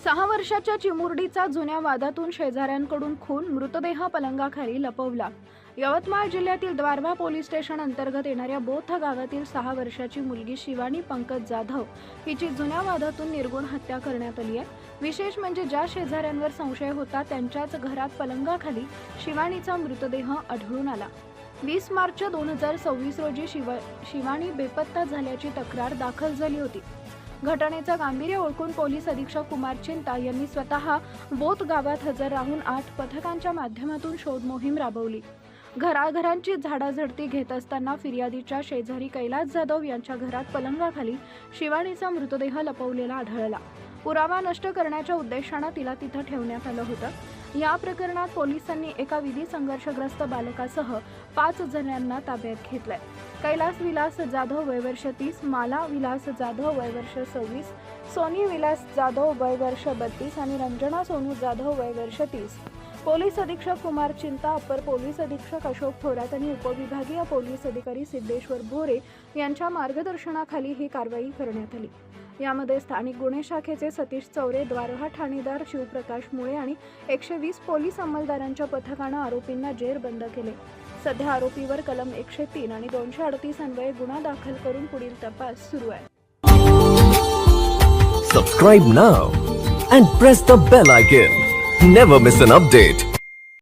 6 वर्षाच्या चिमुरडीचा जुन्या वादातून शेजाऱ्यांकडून खून, मृतदेह पलंगाखाली लपवला। यवतमाळ जिल्ह्यातील द्वारवा पोलीस स्टेशन अंतर्गत येणाऱ्या बोथ गावातील 6 वर्षाची मुलगी शिवानी पंकज जाधव हिची जुन्या वादातून निर्गुण हत्या करण्यात आली आहे। विशेष म्हणजे ज्या शेजाऱ्यांवर संशय होता त्यांच्याच घरात पलंगाखाली शिवानीचा मृतदेह आढळून आला। 20 मार्च 2026 रोजी शिवानी बेपत्ता झाल्याची तक्रार दाखल झाली होती। घटनेचं गांभीर्य ओळखून पोलीस अधीक्षक कुमार चिंता यांनी स्वतः बोथ गावात हजर राहून 8 पथकांच्या माध्यमातून शोध मोहीम राबवली। घराघरांची झाडाझडती घेत असताना फिर्यादीच्या शेजारी कैलास जाधव यांच्या घरात पलंगाखाली शिवानीचा मृतदेह लपवलेला आढळला। पुरावा नष्ट करण्याच्या उद्देशाने तिला तिथं ठेवण्यात आलं होतं। या प्रकरणात पोलिसांनी एका विधी संघर्षग्रस्त बालकासह 5 जणांना ताब्यात घेतलंय। कैलास विलास जाधव वय वर्ष 30, माला विलास जाधव वय वर्ष 26, सोनी विलास जाधव वय वर्ष 32 आणि रंजना सोनू जाधव वय वर्ष 30। पोलीस अधीक्षक कुमार चिंता, अपर पोलीस अधीक्षक अशोक थोरात आणि उपविभागीय पोलीस अधिकारी सिद्धेश्वर भोरे यांच्या मार्गदर्शनाखाली ही कारवाई करण्यात आली। यामध्ये स्थानिक गुन्हे शाखेचे सतीश चौरे, द्वारवा ठाणेदार शिवप्रकाश मुळे आणि 120 पोलीस अंमलदारांच्या पथकानं आरोपींना जेरबंद केले। सध्या आरोपीवर कलम 103 आणि 238 अन्वये गुन्हा दाखल करून पुढील तपास सुरू आहे। Subscribe now and press the bell icon. Never miss an update.